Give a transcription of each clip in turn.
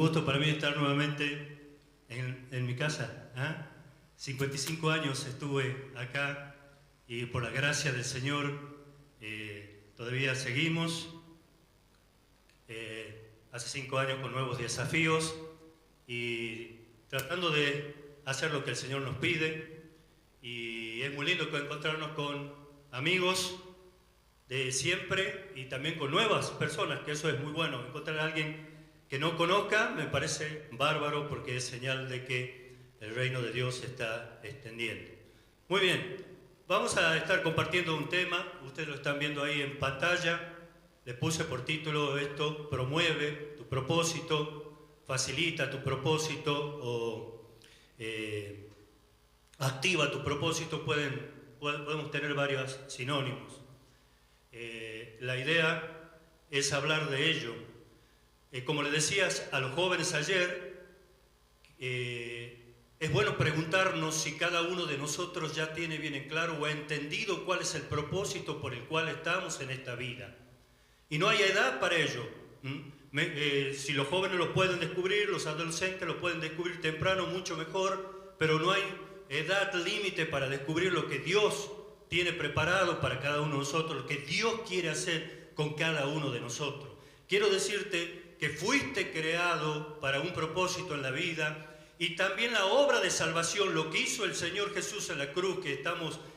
Gusto para mí estar nuevamente en mi casa. 55 años estuve acá y por la gracia del Señor todavía seguimos. Hace 5 años con nuevos desafíos y tratando de hacer lo que el Señor nos pide. Y es muy lindo encontrarnos con amigos de siempre y también con nuevas personas, que eso es muy bueno. Encontrar a alguien que no conozca me parece bárbaro porque es señal de que el reino de Dios se está extendiendo. Muy bien, vamos a estar compartiendo un tema, ustedes lo están viendo ahí en pantalla. Le puse por título esto: promueve tu propósito, facilita tu propósito o activa tu propósito. Podemos tener varios sinónimos. La idea es hablar de ello. Como le decías a los jóvenes ayer, es bueno preguntarnos si cada uno de nosotros ya tiene bien en claro o ha entendido cuál es el propósito por el cual estamos en esta vida. Y no hay edad para ello. Si los jóvenes lo pueden descubrir, los adolescentes lo pueden descubrir temprano, mucho mejor, pero no hay edad límite para descubrir lo que Dios tiene preparado para cada uno de nosotros, lo que Dios quiere hacer con cada uno de nosotros. Quiero decirte que fuiste creado para un propósito en la vida, y también la obra de salvación, lo que hizo el Señor Jesús en la cruz, que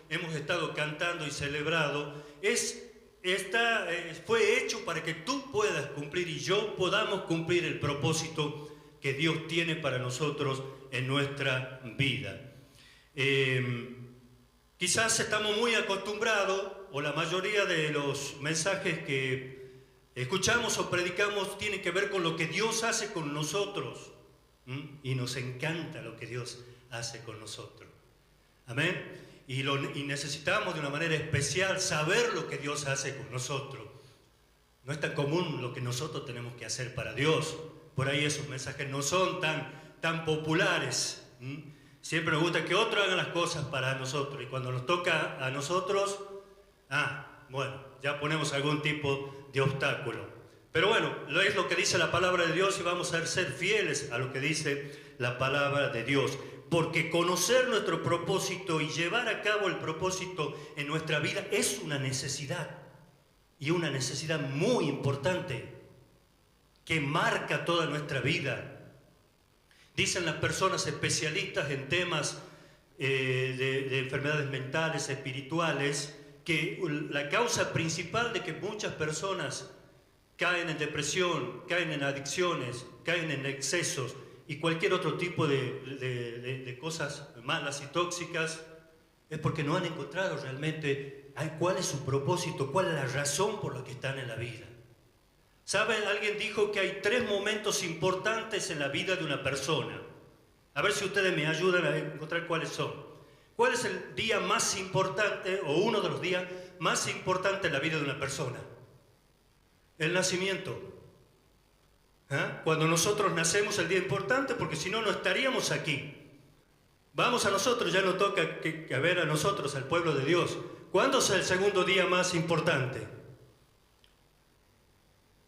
hemos estado cantando y celebrado, fue hecho para que tú puedas cumplir y yo podamos cumplir el propósito que Dios tiene para nosotros en nuestra vida. Quizás estamos muy acostumbrados, o la mayoría de los mensajes que escuchamos o predicamos tienen que ver con lo que Dios hace con nosotros. Y nos encanta lo que Dios hace con nosotros. Amén. Y necesitamos de una manera especial saber lo que Dios hace con nosotros. No es tan común lo que nosotros tenemos que hacer para Dios. Por ahí esos mensajes no son tan populares. Siempre nos gusta que otros hagan las cosas para nosotros. Y cuando nos toca a nosotros, bueno, ya ponemos algún tipo de obstáculo. Pero bueno, es lo que dice la palabra de Dios y vamos a ser fieles a lo que dice la palabra de Dios. Porque conocer nuestro propósito y llevar a cabo el propósito en nuestra vida es una necesidad. Y una necesidad muy importante que marca toda nuestra vida. Dicen las personas especialistas en temas de enfermedades mentales, espirituales, que la causa principal de que muchas personas caen en depresión, caen en adicciones, caen en excesos y cualquier otro tipo de cosas malas y tóxicas es porque no han encontrado realmente cuál es su propósito, cuál es la razón por la que están en la vida. ¿Saben? Alguien dijo que hay 3 momentos importantes en la vida de una persona. A ver si ustedes me ayudan a encontrar cuáles son. ¿Cuál es el día más importante o uno de los días más importantes en la vida de una persona? El nacimiento. Cuando nosotros nacemos, el día importante, porque si no, no estaríamos aquí. Vamos a nosotros, ya nos toca que ver a nosotros, al pueblo de Dios. ¿Cuándo es el segundo día más importante?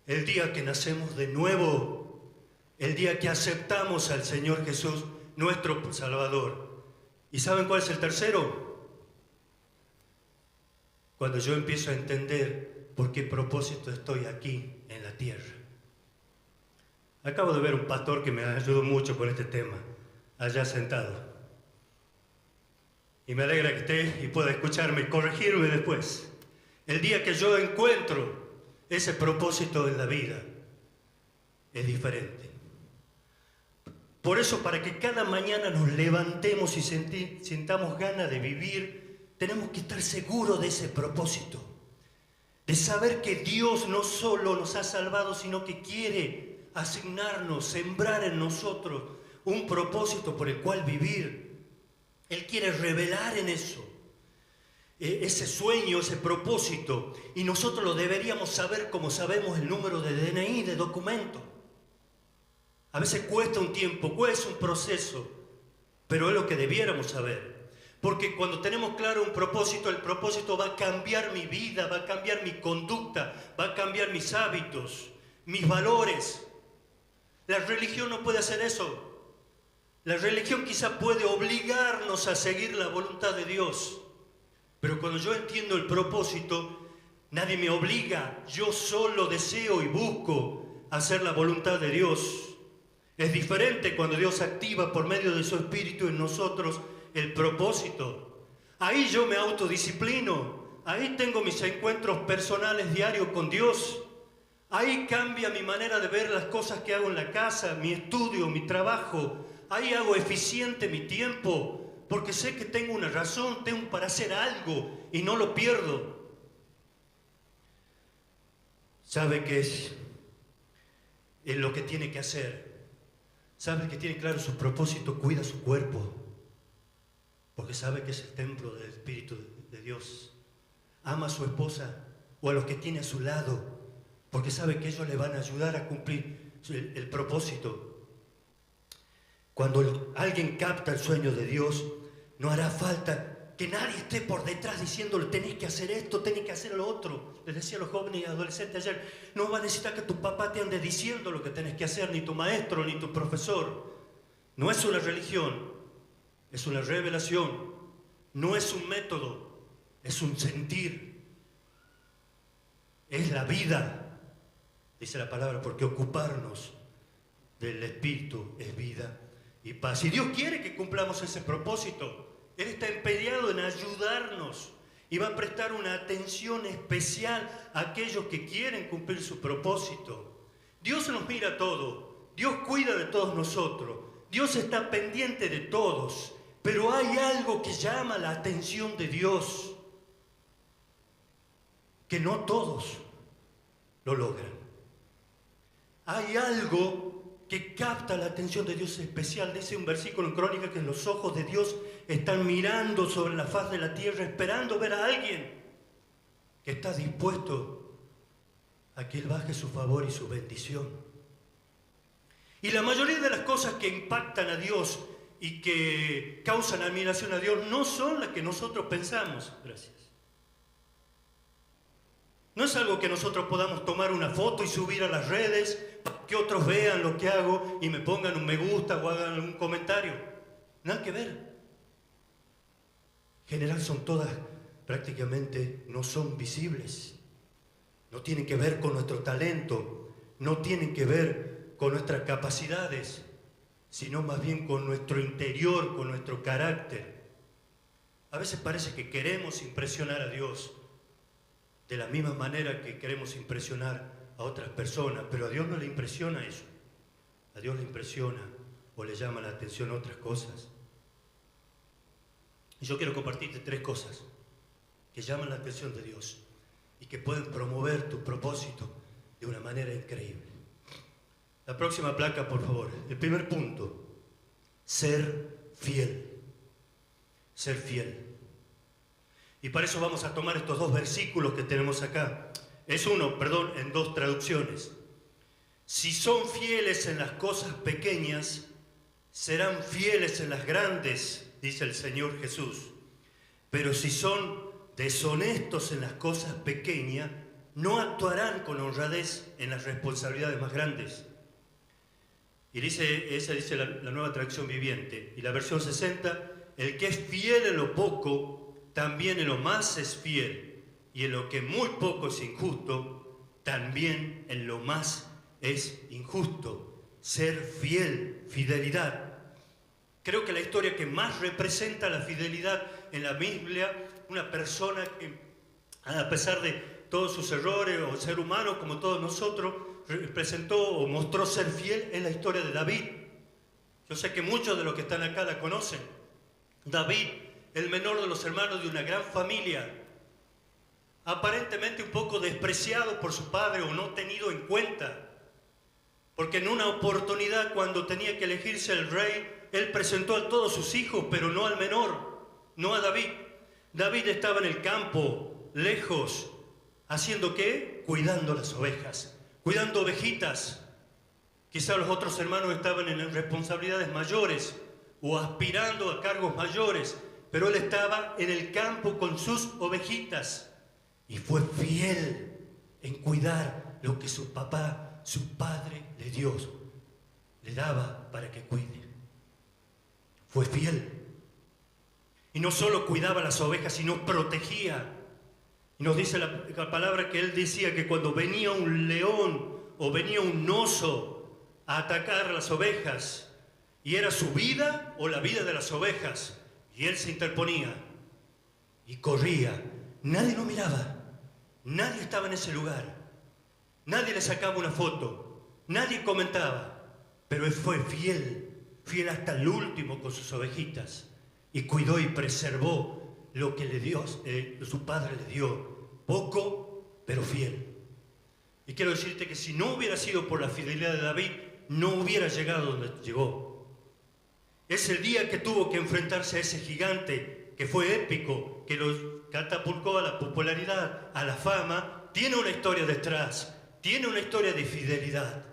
El día que nacemos de nuevo, el día que aceptamos al Señor Jesús, nuestro Salvador. ¿Y saben cuál es el tercero? Cuando yo empiezo a entender por qué propósito estoy aquí en la tierra. Acabo de ver un pastor que me ayudó mucho con este tema, allá sentado. Y me alegra que esté y pueda escucharme y corregirme después. El día que yo encuentro ese propósito en la vida, es diferente. Por eso, para que cada mañana nos levantemos y sintamos ganas de vivir, tenemos que estar seguros de ese propósito. De saber que Dios no solo nos ha salvado, sino que quiere asignarnos, sembrar en nosotros un propósito por el cual vivir. Él quiere revelar en eso, ese sueño, ese propósito. Y nosotros lo deberíamos saber como sabemos el número de DNI, de documento. A veces cuesta un tiempo, cuesta un proceso, pero es lo que debiéramos saber. Porque cuando tenemos claro un propósito, el propósito va a cambiar mi vida, va a cambiar mi conducta, va a cambiar mis hábitos, mis valores. La religión no puede hacer eso. La religión quizá puede obligarnos a seguir la voluntad de Dios. Pero cuando yo entiendo el propósito, nadie me obliga. Yo solo deseo y busco hacer la voluntad de Dios. Es diferente cuando Dios activa por medio de su Espíritu en nosotros el propósito. Ahí yo me autodisciplino. Ahí tengo mis encuentros personales diarios con Dios. Ahí cambia mi manera de ver las cosas que hago en la casa, mi estudio, mi trabajo. Ahí hago eficiente mi tiempo, porque sé que tengo una razón, tengo para hacer algo y no lo pierdo. ¿Sabe qué es lo que tiene que hacer? ¿Sabe que tiene claro su propósito? Cuida su cuerpo, porque sabe que es el templo del Espíritu de Dios. Ama a su esposa o a los que tiene a su lado, porque sabe que ellos le van a ayudar a cumplir el propósito. Cuando alguien capta el sueño de Dios, no hará falta que nadie esté por detrás diciéndole tenés que hacer esto, tenés que hacer lo otro. Les decía a los jóvenes y adolescentes ayer, no va a necesitar que tu papá te ande diciendo lo que tenés que hacer, ni tu maestro, ni tu profesor. No es una religión, es una revelación. No es un método, es un sentir. Es la vida, dice la palabra, porque ocuparnos del Espíritu es vida y paz. Y Dios quiere que cumplamos ese propósito. Él está empeñado en ayudarnos y va a prestar una atención especial a aquellos que quieren cumplir su propósito. Dios nos mira todo, Dios cuida de todos nosotros, Dios está pendiente de todos, pero hay algo que llama la atención de Dios, que no todos lo logran. Hay algo que capta la atención de Dios especial. Dice un versículo en Crónica que los ojos de Dios están mirando sobre la faz de la tierra, esperando ver a alguien que está dispuesto a que Él baje su favor y su bendición. Y la mayoría de las cosas que impactan a Dios y que causan admiración a Dios no son las que nosotros pensamos. Gracias. No es algo que nosotros podamos tomar una foto y subir a las redes, que otros vean lo que hago y me pongan un me gusta o hagan un comentario. Nada que ver. En general son todas, prácticamente no son visibles. No tienen que ver con nuestro talento, no tienen que ver con nuestras capacidades, sino más bien con nuestro interior, con nuestro carácter. A veces parece que queremos impresionar a Dios de la misma manera que queremos impresionar a otras personas, pero a Dios no le impresiona eso. A Dios le impresiona o le llama la atención otras cosas. Y yo quiero compartirte 3 cosas que llaman la atención de Dios y que pueden promover tu propósito de una manera increíble. La próxima placa, por favor. El primer punto, ser fiel. Ser fiel. Y para eso vamos a tomar estos 2 versículos que tenemos acá. Es uno, perdón, en 2 traducciones. Si son fieles en las cosas pequeñas, serán fieles en las grandes, dice el Señor Jesús. Pero si son deshonestos en las cosas pequeñas, no actuarán con honradez en las responsabilidades más grandes. Y esa dice la Nueva Traducción Viviente. Y la versión 60, el que es fiel en lo poco, también en lo más es fiel, y en lo que muy poco es injusto, también en lo más es injusto. Ser fiel, fidelidad. Creo que la historia que más representa la fidelidad en la Biblia, una persona que, a pesar de todos sus errores, o ser humano como todos nosotros, representó o mostró ser fiel, es la historia de David. Yo sé que muchos de los que están acá la conocen. David, el menor de los hermanos de una gran familia, aparentemente un poco despreciado por su padre o no tenido en cuenta, porque en una oportunidad cuando tenía que elegirse el rey, él presentó a todos sus hijos, pero no al menor, no a David. David estaba en el campo, lejos, ¿haciendo qué? Cuidando las ovejas, cuidando ovejitas. Quizá los otros hermanos estaban en responsabilidades mayores o aspirando a cargos mayores, pero él estaba en el campo con sus ovejitas y fue fiel en cuidar lo que su papá, su padre le dio. le daba para que cuide. Fue fiel. Y no solo cuidaba las ovejas, sino protegía. Y nos dice la palabra que él decía que cuando venía un león o venía un oso a atacar a las ovejas, y era su vida o la vida de las ovejas, y él se interponía y corría. Nadie lo miraba, nadie estaba en ese lugar, nadie le sacaba una foto, nadie comentaba, pero él fue fiel hasta el último con sus ovejitas, y cuidó y preservó lo que le dio, su padre le dio, poco pero fiel. Y quiero decirte que si no hubiera sido por la fidelidad de David, no hubiera llegado donde llegó. Es el día que tuvo que enfrentarse a ese gigante que fue épico, que lo catapultó a la popularidad, a la fama. Tiene una historia detrás, tiene una historia de fidelidad.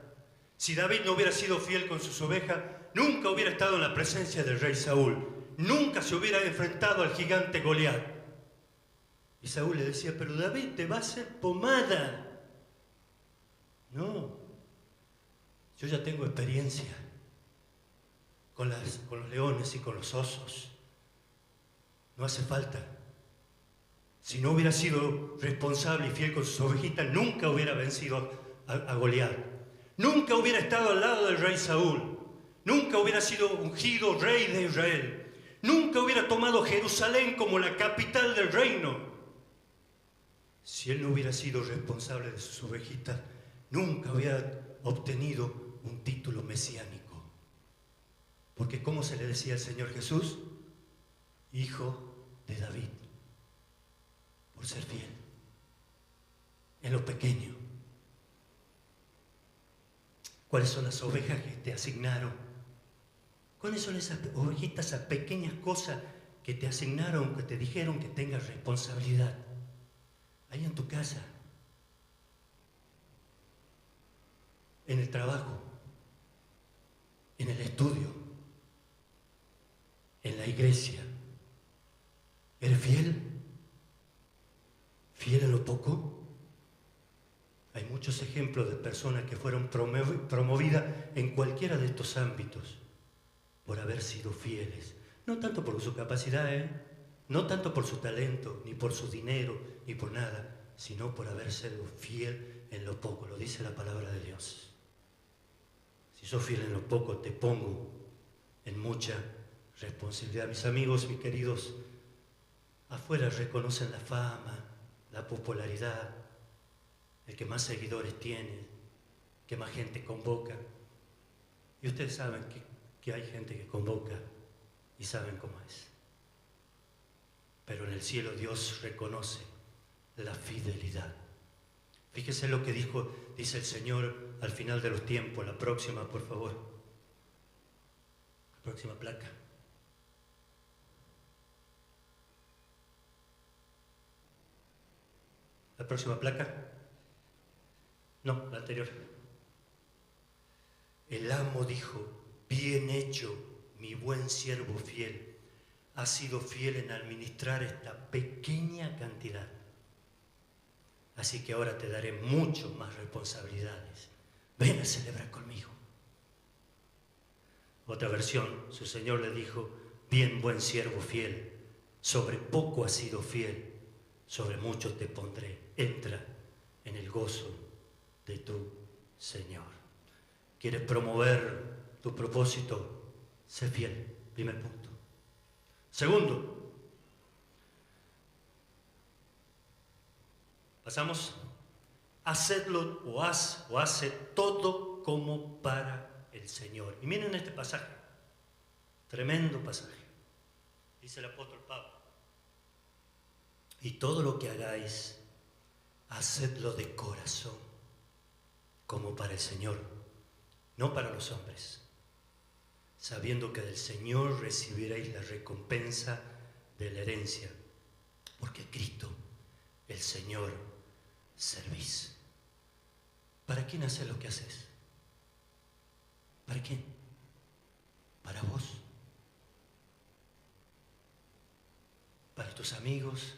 Si David no hubiera sido fiel con sus ovejas, nunca hubiera estado en la presencia del rey Saúl, nunca se hubiera enfrentado al gigante Goliat. Y Saúl le decía, pero David te va a hacer pomada. No, yo ya tengo experiencia con los leones y con los osos. No hace falta. Si no hubiera sido responsable y fiel con sus ovejitas, nunca hubiera vencido a Goliat. Nunca hubiera estado al lado del rey Saúl. Nunca hubiera sido ungido rey de Israel. Nunca hubiera tomado Jerusalén como la capital del reino. Si él no hubiera sido responsable de sus ovejitas, nunca hubiera obtenido un título mesiánico. Porque ¿cómo se le decía al Señor Jesús? Hijo de David, por ser fiel en lo pequeño. ¿Cuáles son las ovejas que te asignaron? ¿Cuáles son esas ovejitas, esas pequeñas cosas que te asignaron, que te dijeron que tengas responsabilidad? Ahí en tu casa, en el trabajo, en el estudio, en la iglesia. ¿Eres fiel? ¿Fiel en lo poco? Hay muchos ejemplos de personas que fueron promovidas en cualquiera de estos ámbitos por haber sido fieles. No tanto por su capacidad, no tanto por su talento, ni por su dinero, ni por nada, sino por haber sido fiel en lo poco. Lo dice la palabra de Dios. Si sos fiel en lo poco, te pongo en mucha responsabilidad. Mis amigos, mis queridos, afuera reconocen la fama, la popularidad, el que más seguidores tiene, que más gente convoca. Y ustedes saben que hay gente que convoca y saben cómo es. Pero en el cielo Dios reconoce la fidelidad. Fíjese lo que dice el Señor al final de los tiempos. La próxima, por favor. La próxima placa. ¿La próxima placa? No, la anterior. El amo dijo, bien hecho, mi buen siervo fiel. Has sido fiel en administrar esta pequeña cantidad. Así que ahora te daré mucho más responsabilidades. Ven a celebrar conmigo. Otra versión, su Señor le dijo, bien buen siervo fiel, sobre poco has sido fiel, sobre mucho te pondré. Entra en el gozo de tu Señor. ¿Quieres promover tu propósito? Sé fiel. Primer punto. Segundo, pasamos, hacedlo o hace todo como para el Señor. Y miren este pasaje, tremendo pasaje. Dice el apóstol Pablo, y todo lo que hagáis, hacedlo de corazón, como para el Señor, no para los hombres, sabiendo que del Señor recibiréis la recompensa de la herencia, porque Cristo, el Señor, servís. ¿Para quién haces lo que haces? ¿Para quién? ¿Para vos? ¿Para tus amigos?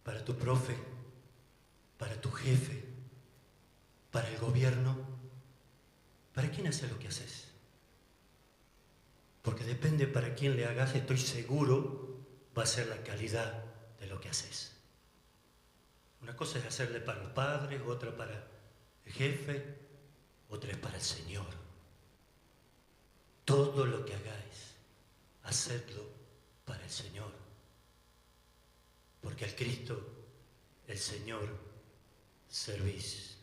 ¿Para tu profe? ¿Para tu jefe? ¿Para el gobierno? ¿Para quién haces lo que haces? Porque depende para quién le hagas, estoy seguro, va a ser la calidad de lo que haces. Una cosa es hacerle para los padres, otra para el jefe, otra es para el Señor. Todo lo que hagáis, hacedlo para el Señor. Porque al Cristo, el Señor, servís.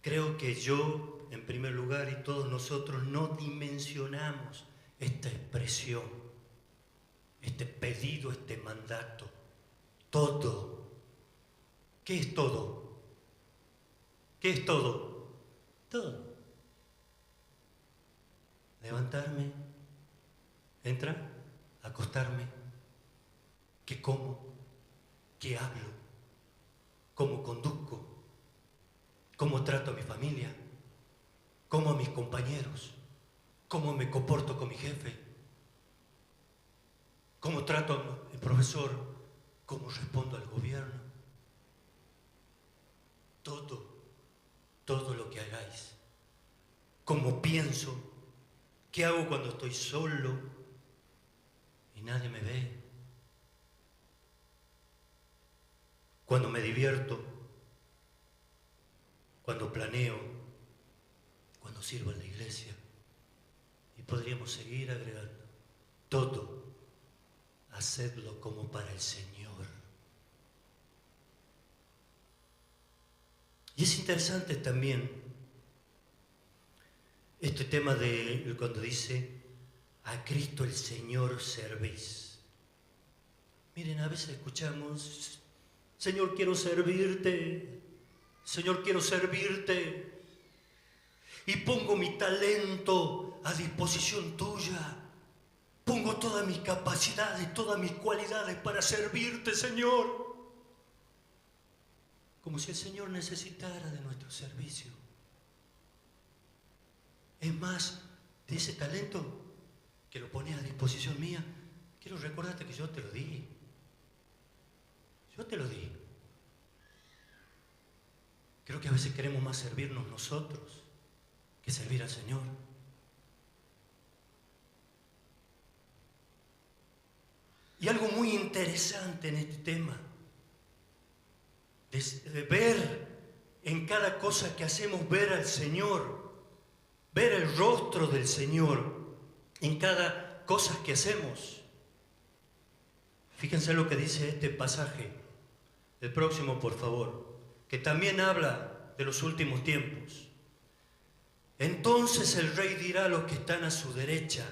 Creo que yo, en primer lugar, y todos nosotros no dimensionamos esta expresión, este pedido, este mandato. Todo. ¿Qué es todo? ¿Qué es todo? Todo. Levantarme, entrar, acostarme, qué como, qué hablo, cómo conduzco, cómo trato a mi familia, cómo a mis compañeros, cómo me comporto con mi jefe, cómo trato al profesor, cómo respondo al gobierno. Todo lo que hagáis, cómo pienso, qué hago cuando estoy solo y nadie me ve, cuando me divierto, cuando planeo, cuando sirvo en la iglesia. Y podríamos seguir agregando. Todo, hacedlo como para el Señor. Y es interesante también este tema de cuando dice, a Cristo el Señor servís. Miren, a veces escuchamos, Señor, quiero servirte. Señor, quiero servirte. Y pongo mi talento a disposición tuya. Pongo todas mis capacidades, todas mis cualidades para servirte, Señor. Como si el Señor necesitara de nuestro servicio. Es más, de ese talento que lo pones a disposición mía, quiero recordarte que yo te lo di. Yo te lo di. Creo que a veces queremos más servirnos nosotros que servir al Señor. Y algo muy interesante en este tema, de ver en cada cosa que hacemos, ver al Señor, ver el rostro del Señor en cada cosa que hacemos. Fíjense lo que dice este pasaje, el próximo por favor, que también habla de los últimos tiempos. Entonces el rey dirá a los que están a su derecha,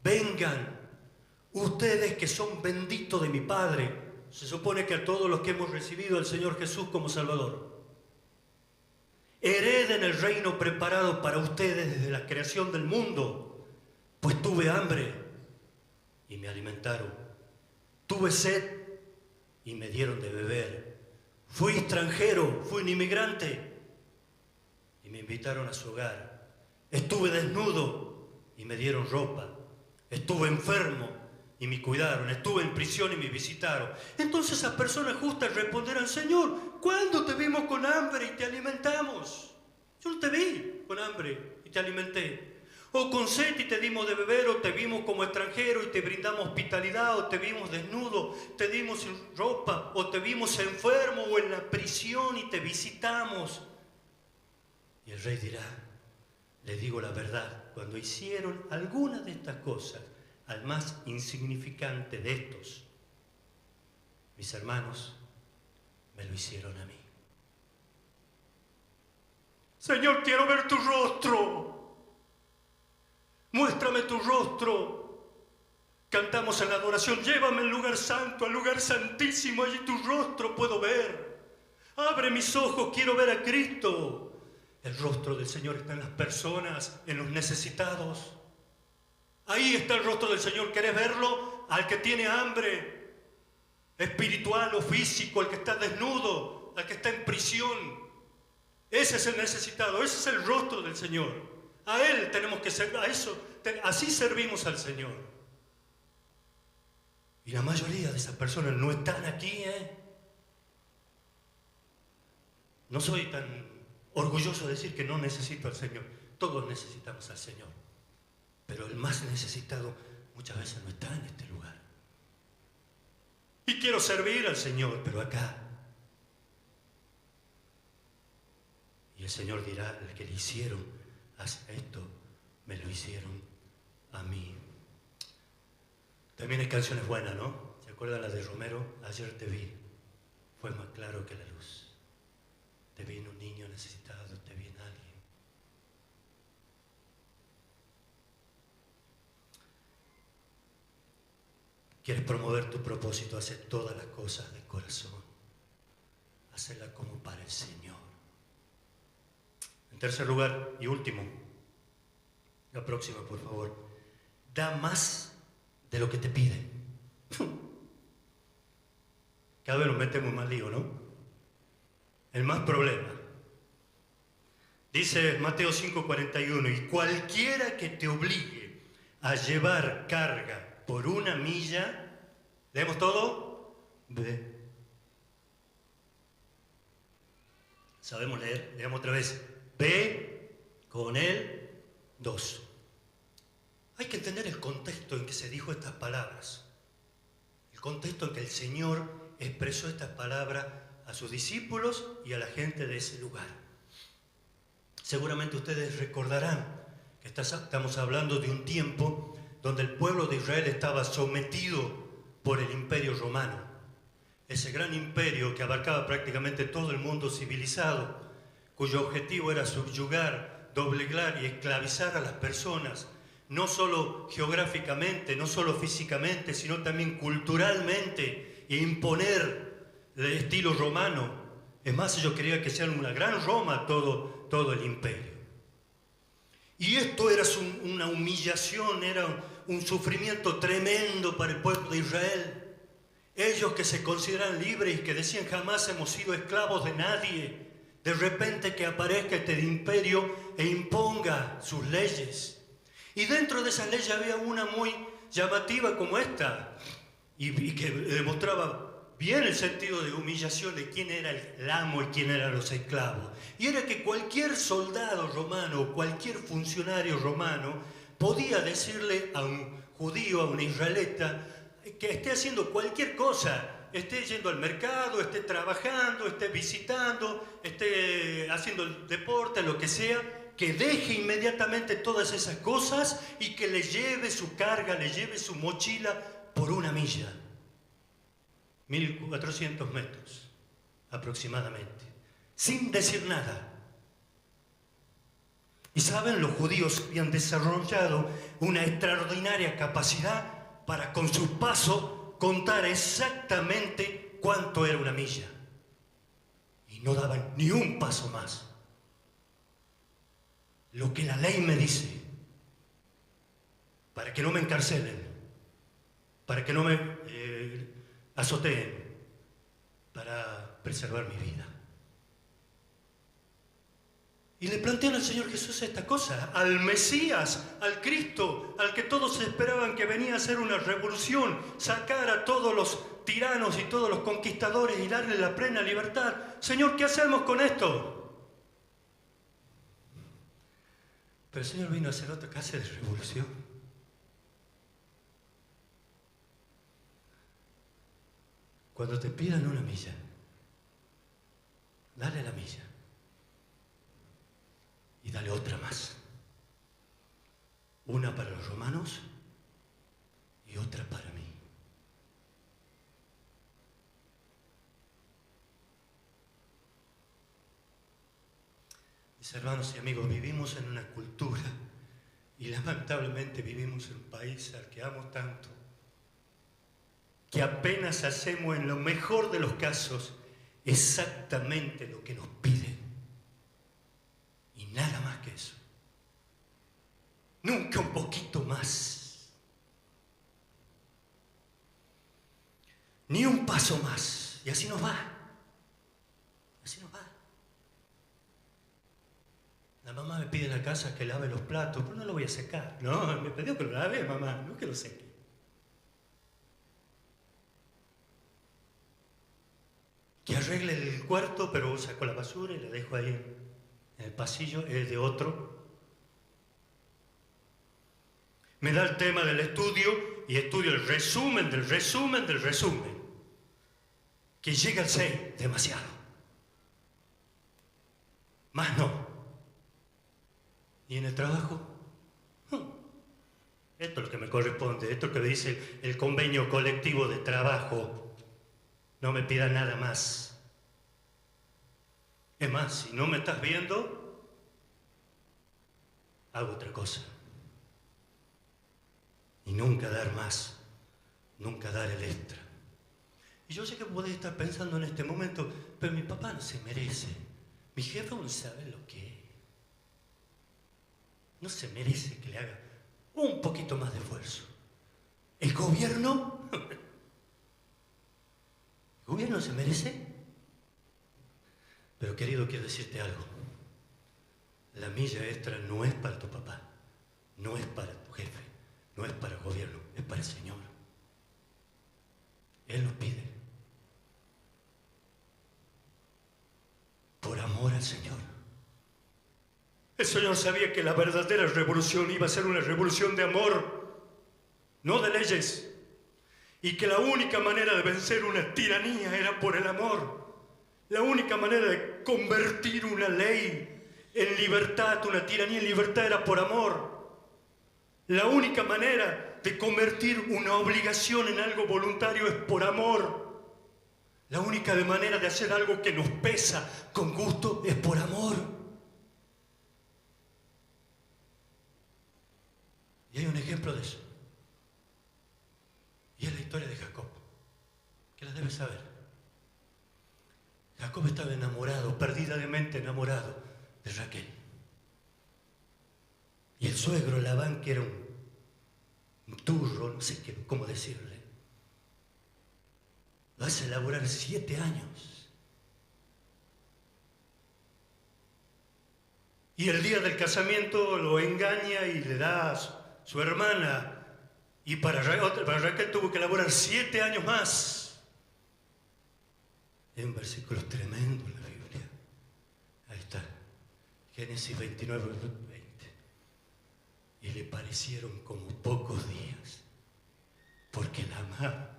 vengan, ustedes que son benditos de mi Padre. Se supone que a todos los que hemos recibido al Señor Jesús como Salvador. Hereden el reino preparado para ustedes desde la creación del mundo, pues tuve hambre y me alimentaron. Tuve sed y me dieron de beber. Fui extranjero, fui un inmigrante y me invitaron a su hogar. Estuve desnudo y me dieron ropa. Estuve enfermo y me cuidaron, estuve en prisión y me visitaron. Entonces esas personas justas responderán, Señor, ¿cuándo te vimos con hambre y te alimentamos? Yo no te vi con hambre y te alimenté. O con sed y te dimos de beber, o te vimos como extranjero y te brindamos hospitalidad, o te vimos desnudo, te dimos sin ropa, o te vimos enfermo o en la prisión y te visitamos. Y el rey dirá, le digo la verdad, cuando hicieron alguna de estas cosas, al más insignificante de estos, mis hermanos, me lo hicieron a mí. Señor, quiero ver tu rostro. Muéstrame tu rostro. Cantamos en la adoración, llévame al lugar santo, al lugar santísimo, allí tu rostro puedo ver. Abre mis ojos, quiero ver a Cristo. El rostro del Señor está en las personas, en los necesitados. Ahí está el rostro del Señor. ¿Querés verlo? Al que tiene hambre espiritual o físico, al que está desnudo, al que está en prisión. Ese es el necesitado, ese es el rostro del Señor. A Él tenemos que servir, así servimos al Señor. Y la mayoría de esas personas no están aquí, No soy tan orgulloso de decir que no necesito al Señor. Todos necesitamos al Señor. Pero el más necesitado muchas veces no está en este lugar. Y quiero servir al Señor, pero acá. Y el Señor dirá, el que le hicieron esto, me lo hicieron a mí. También hay canciones buenas, ¿no? ¿Se acuerdan la de Romero? Ayer te vi, fue más claro que la luz. Te vi en un niño necesitado, te vi en alguien. ¿Quieres promover tu propósito? Hace todas las cosas de corazón. Hacerlas como para el Señor. En tercer lugar y último, la próxima, por favor. Da más de lo que te piden. Cada vez nos metemos más lío, ¿no? El más problema. Dice Mateo 5:41, y cualquiera que te obligue a llevar carga por una milla, ¿leemos todo? Ve. ¿Sabemos leer? Leamos otra vez. Ve con él 2. Hay que entender el contexto en que se dijo estas palabras. El contexto en que el Señor expresó estas palabras a sus discípulos y a la gente de ese lugar. Seguramente ustedes recordarán que estamos hablando de un tiempo donde el pueblo de Israel estaba sometido por el Imperio Romano. Ese gran imperio que abarcaba prácticamente todo el mundo civilizado, cuyo objetivo era subyugar, doblegar y esclavizar a las personas, no solo geográficamente, no solo físicamente, sino también culturalmente, e imponer el estilo romano. Es más, ellos querían que sea una gran Roma todo el imperio. Y esto era una humillación, era un sufrimiento tremendo para el pueblo de Israel. Ellos que se consideran libres y que decían jamás hemos sido esclavos de nadie, de repente que aparezca este imperio e imponga sus leyes. Y dentro de esas leyes había una muy llamativa como esta, y que demostraba bien el sentido de humillación de quién era el amo y quién eran los esclavos. Y era que cualquier soldado romano o cualquier funcionario romano podía decirle a un judío, a un israelita, que esté haciendo cualquier cosa, esté yendo al mercado, esté trabajando, esté visitando, esté haciendo el deporte, lo que sea, que deje inmediatamente todas esas cosas y que le lleve su carga, le lleve su mochila por una milla. 1400 metros aproximadamente, sin decir nada. Y saben, los judíos habían desarrollado una extraordinaria capacidad para con su paso contar exactamente cuánto era una milla. Y no daban ni un paso más. Lo que la ley me dice, para que no me encarcelen, para que no me azoteen, para preservar mi vida. Y le plantean al Señor Jesús esta cosa, al Mesías, al Cristo, al que todos esperaban que venía a hacer una revolución, sacar a todos los tiranos y todos los conquistadores y darle la plena libertad. Señor, ¿qué hacemos con esto? Pero el Señor vino a hacer otra clase de revolución. Cuando te pidan una milla, dale la milla y dale otra más. Una para los romanos y otra para mí. Mis hermanos y amigos, vivimos en una cultura y lamentablemente vivimos en un país al que amo tanto, que apenas hacemos en lo mejor de los casos exactamente lo que nos piden. Y nada más que eso. Nunca un poquito más. Ni un paso más. Y así nos va. Así nos va. La mamá me pide en la casa que lave los platos, pero no lo voy a secar. No, me pidió que lo lave, mamá, no que lo seque. Que arregle el cuarto, pero saco la basura y la dejo ahí en el pasillo es de otro. Me da el tema del estudio y estudio el resumen del resumen del resumen. Que llega al 6, demasiado. Más no. Y en el trabajo, esto es lo que me corresponde, esto es lo que dice el convenio colectivo de trabajo. No me pida nada más. Es más, si no me estás viendo, hago otra cosa. Y nunca dar más, nunca dar el extra. Y yo sé que podés estar pensando en este momento, pero mi papá no se merece. Mi jefe no sabe lo que es. No se merece que le haga un poquito más de esfuerzo. ¿El gobierno? ¿El gobierno se merece? Pero querido, quiero decirte algo. La milla extra no es para tu papá, no es para tu jefe, no es para el gobierno, es para el Señor. Él lo pide. Por amor al Señor. El Señor sabía que la verdadera revolución iba a ser una revolución de amor, no de leyes. Y que la única manera de vencer una tiranía era por el amor. La única manera de convertir una ley en libertad, una tiranía en libertad, era por amor. La única manera de convertir una obligación en algo voluntario es por amor. La única manera de hacer algo que nos pesa con gusto es por amor. Y hay un ejemplo de eso. Y es la historia de Jacob, que la debes saber. Jacob estaba enamorado, perdidamente enamorado de Raquel. Y el suegro Labán, que era un turro, no sé cómo decirle, lo hace laborar 7 años. Y el día del casamiento lo engaña y le da a su hermana. Y para Raquel tuvo que laborar 7 años más. Hay un versículo tremendo en la Biblia. Ahí está. Génesis 29, 20. Y le parecieron como pocos días, porque la amaba.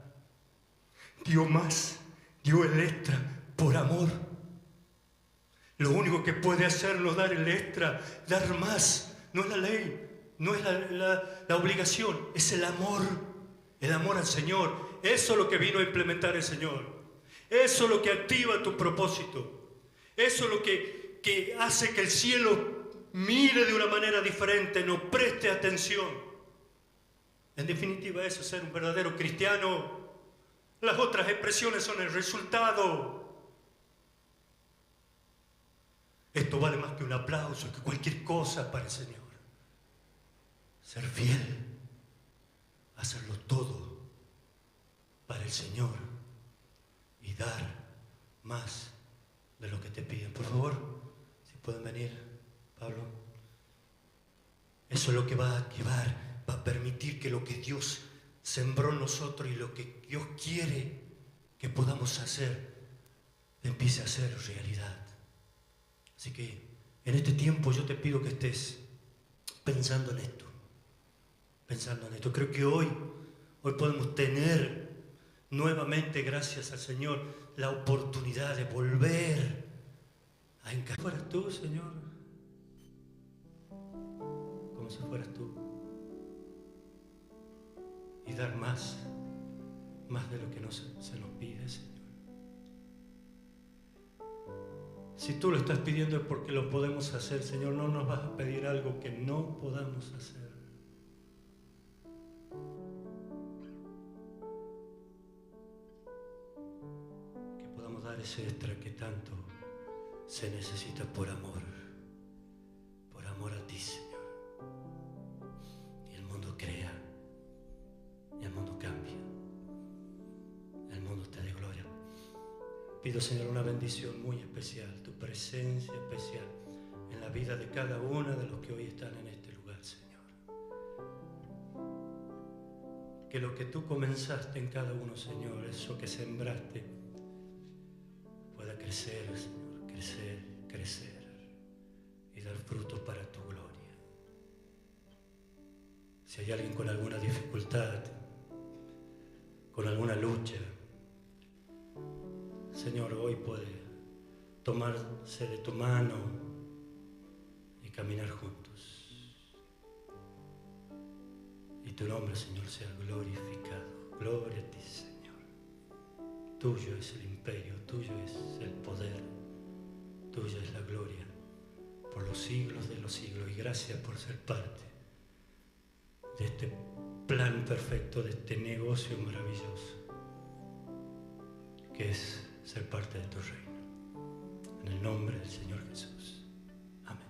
Dio más, dio el extra por amor. Lo único que puede hacernos dar el extra, dar más, no es la ley. No es la obligación, es el amor al Señor. Eso es lo que vino a implementar el Señor. Eso es lo que activa tu propósito. Eso es lo que hace que el cielo mire de una manera diferente, nos preste atención. En definitiva, eso es ser un verdadero cristiano. Las otras expresiones son el resultado. Esto vale más que un aplauso, que cualquier cosa para el Señor. Ser fiel, hacerlo todo para el Señor y dar más de lo que te piden. Por favor, si pueden venir, Pablo. Eso es lo que va a activar, va a permitir que lo que Dios sembró en nosotros y lo que Dios quiere que podamos hacer, empiece a ser realidad. Así que en este tiempo yo te pido que estés pensando en esto. Creo que hoy podemos tener nuevamente, gracias al Señor, la oportunidad de volver a encarnar. Fueras tú, Señor, como si fueras tú, y dar más de lo que se nos pide, Señor. Si tú lo estás pidiendo es porque lo podemos hacer, Señor. No nos vas a pedir algo que no podamos hacer. Ese extra que tanto se necesita por amor a ti, Señor. Y el mundo crea, y el mundo cambia, el mundo te dé gloria. Pido, Señor, una bendición muy especial, tu presencia especial en la vida de cada uno de los que hoy están en este lugar, Señor. Que lo que tú comenzaste en cada uno, Señor, eso que sembraste, pueda crecer, Señor, crecer, Si hay alguien con alguna dificultad, con alguna lucha, Señor, hoy puede tomarse de tu mano y caminar juntos. Y tu nombre, Señor, sea glorificado. Gloria a ti, Señor. Tuyo es el imperio, tuyo es el poder, tuya es la gloria por los siglos de los siglos. Y gracias por ser parte de este plan perfecto, de este negocio maravilloso que es ser parte de tu reino. En el nombre del Señor Jesús.